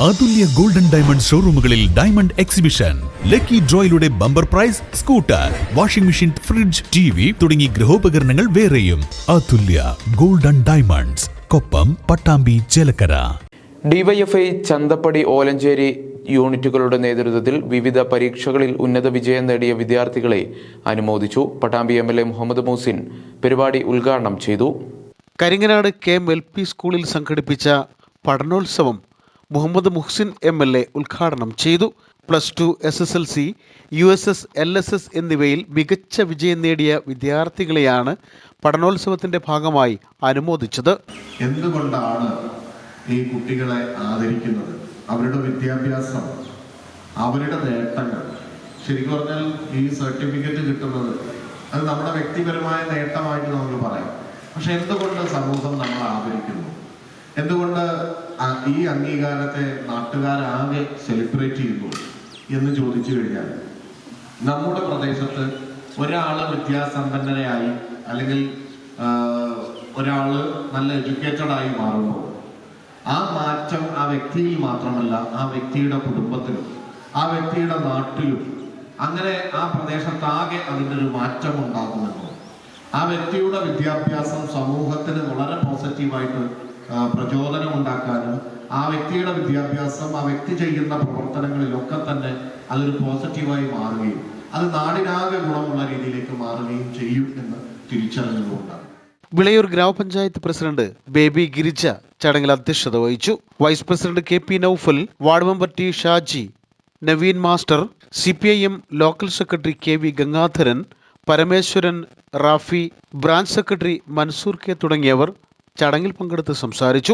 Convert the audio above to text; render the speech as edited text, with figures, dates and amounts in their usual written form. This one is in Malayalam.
അതുല്യ ഗോൾഡൻ ഡയമണ്ട് ഷോറൂമുകളിൽ ഡയമണ്ട് എക്സിബിഷൻ. ലക്കി ഡ്രോയിലൂടെ bumper prize, scooter, washing machine, fridge, TV തുടങ്ങി ഗൃഹോപകരണങ്ങൾ വേറെയും. Athulya golden diamonds, Koppam, Pattambi, Chelakkara. DYFI Chanthappadi Olanchery യൂണിറ്റുകളുടെ നേതൃത്വത്തിൽ വിവിധ പരീക്ഷകളിൽ ഉന്നത വിജയം നേടിയ വിദ്യാർത്ഥികളെ അനുമോദിച്ചു. പട്ടാമ്പി എംഎൽഎ മുഹമ്മദ് മൂസിൻ പരിപാടി ഉദ്ഘാടനം ചെയ്തു. കരിങ്ങനാട് KM-LP സ്കൂളിൽ സംഘടിപ്പിച്ച പഠനോത്സവം മുഹമ്മദ് മുഹ്സിൻ MLA ഉദ്ഘാടനം ചെയ്തു. +2, SSLC, USS, LSS എന്നിവയിൽ മികച്ച വിജയം നേടിയ വിദ്യാർത്ഥികളെയാണ് പഠനോത്സവത്തിന്റെ ഭാഗമായി അനുമോദിച്ചത്. എന്തുകൊണ്ടാണ് ഈ കുട്ടികളെ ആദരിക്കുന്നത്? അവരുടെ വിദ്യാഭ്യാസം, അവരുടെ നേട്ടങ്ങൾ. ശരിക്കും പറഞ്ഞാൽ ഈ സർട്ടിഫിക്കറ്റ് കിട്ടുന്നത് അത് നമ്മുടെ വ്യക്തിപരമായ നേട്ടമായിട്ട് നമുക്ക് പറയാം. പക്ഷെ എന്തുകൊണ്ട് സമൂഹം നമ്മളെ ആദരിക്കുന്നു? എന്തുകൊണ്ട് ഈ അംഗീകാരത്തെ നാട്ടുകാരാകെ സെലിബ്രേറ്റ് ചെയ്യുന്നു എന്ന് ചോദിച്ചു കഴിഞ്ഞാൽ, നമ്മുടെ പ്രദേശത്ത് ഒരാള് വിദ്യാസമ്പന്നനായി അല്ലെങ്കിൽ ഒരാള് നല്ല എഡ്യൂക്കേറ്റഡ് ആയി മാറുമ്പോൾ ആ മാറ്റം ആ വ്യക്തിയിൽ മാത്രമല്ല, ആ വ്യക്തിയുടെ കുടുംബത്തിലും ആ വ്യക്തിയുടെ നാട്ടിലും, അങ്ങനെ ആ പ്രദേശത്താകെ അതിൻ്റെ ഒരു മാറ്റം ഉണ്ടാകുമെന്നോ, ആ വ്യക്തിയുടെ വിദ്യാഭ്യാസം സമൂഹത്തിന് വളരെ പോസിറ്റീവായിട്ട് പ്രചോദനം ഉണ്ടാക്കാനും, ആ വ്യക്തിയുടെ വിദ്യാഭ്യാസം ആ വ്യക്തി ചെയ്യുന്ന പ്രവർത്തനങ്ങളിലൊക്കെ തന്നെ അതൊരു പോസിറ്റീവായി മാറുകയും അത് നാടിനാകെ ഗുണമുള്ള രീതിയിലേക്ക് മാറുകയും ചെയ്യും എന്ന് തിരിച്ചറിഞ്ഞുകൊണ്ടാണ്. വിളയൂർ ഗ്രാമപഞ്ചായത്ത് പ്രസിഡന്റ് ബേബി ഗിരിജ ചടങ്ങിൽ അധ്യക്ഷത വഹിച്ചു. Vice president KP Naufal, ward member T Shaji, Naveen master, CPIM local secretary KV Gangadharan, Parameswaran, Rafi, branch secretary Mansoor K തുടങ്ങിയവർ ചടങ്ങിൽ പങ്കെടുത്ത് സംസാരിച്ചു.